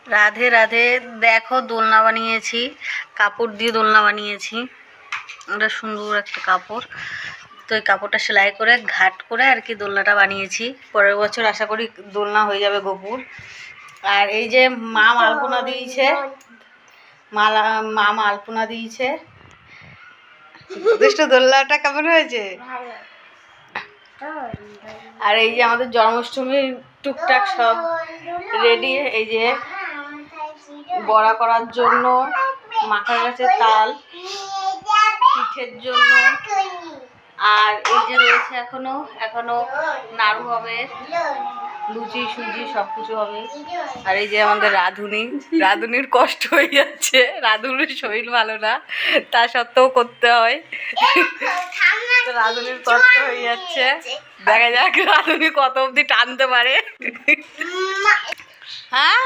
রাধে রাধে। দেখো দোলনা বানিয়েছি, কাপড় দিয়ে দোলনা বানিয়েছি। এটা সুন্দর একটা কাপড়, তো এই কাপড়টা সেলাই করে ঘাট করে আর কি দোলনাটা বানিয়েছি। পরের বছর আশা করি দোলনা হয়ে যাবে গোপুর। আর এই যে মা আলপনা দিয়েছে, মা আলপনা দিয়েছে। দুষ্ট দোলনাটা কেমন হয়েছে? আর এই যে আমাদের জন্মাষ্টমীর টুকটাক সব রেডি। এই যে বড়া করার জন্য মাখার কাছে তাল, পিঠের জন্য, আর এই যে রয়েছে এখনো নাড়ু হবে, লুচি সুজি সব কিছু হবে। আর এই যে আমাদের রাঁধুনির কষ্ট হয়ে যাচ্ছে, রাঁধুনির শরীর ভালো না, তা সত্ত্বেও করতে হয়। তো রাঁধুনির কষ্ট হয়ে যাচ্ছে, দেখা যাক রাঁধুনি কত অবধি টানতে পারে। হ্যাঁ,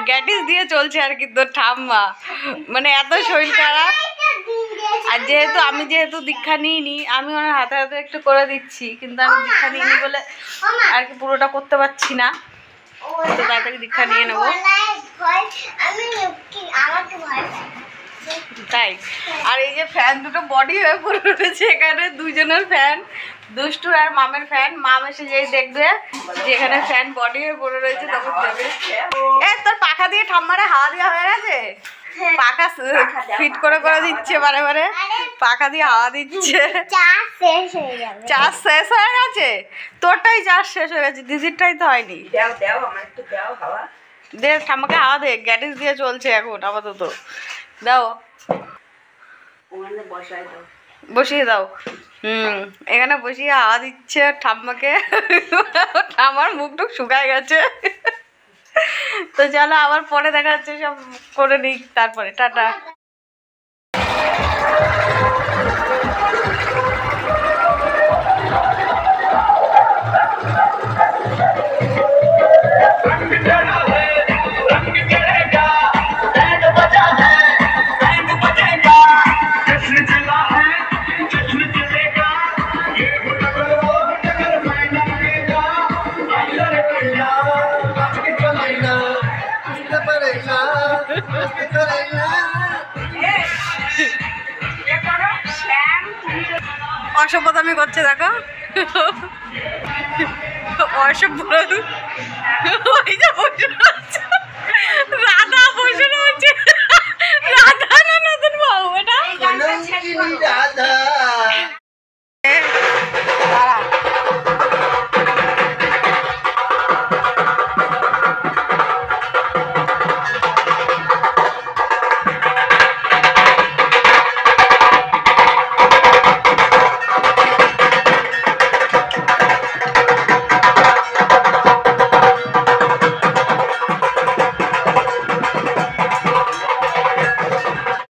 গ্যাটিস দিয়ে চলছে আর কি তোর ঠাম্মা, মানে এত শরীর খারাপ। আর যেহেতু দীক্ষা নিইনি, আমি ওনার হাতে হাতে একটু করে দিচ্ছি, কিন্তু আমি দীক্ষা নিইনি বলে আর কি পুরোটা করতে পারছি না। তো তাড়াতাড়ি দীক্ষা নিয়ে নেবো, তাই। আর এই যে ফ্যান দুটো বডি হয়ে পড়ে রয়েছে এখানে, দুজনের ফ্যান, দুষ্টুর আর মামের ফ্যান। মাম এসে যেই দেখবে যে এখানে ফ্যান বডি হয়ে পড়ে রয়েছে, তখন দেবে। তোর পাখা দিয়ে ঠাম্মারে হাওয়া দেওয়া হয়ে গেছে? পাখা ফিট করে দিচ্ছে, বারে বারে পাখা দিয়ে হাওয়া দিচ্ছে। চার্জ শেষ হয়ে গেছে? তোরটাই চার্জ শেষ হয়ে গেছে, দিদিরটাই তো হয়নি। দে ঠাম্মাকে হাওয়া দে, গ্যাটিস দিয়ে চলছে এখন আপাতত। দাও, বসিয়ে দাও। এখানে বসিয়ে হাওয়া দিচ্ছে ঠাম্মাকে। ঠাম্মার মুখ টুক শুকায় গেছে। তো চলো আবার পরে দেখা যাচ্ছে, সব করে নিই তারপরে। টাটা। অসভ্যতামি করছে দেখো, অসভ্য।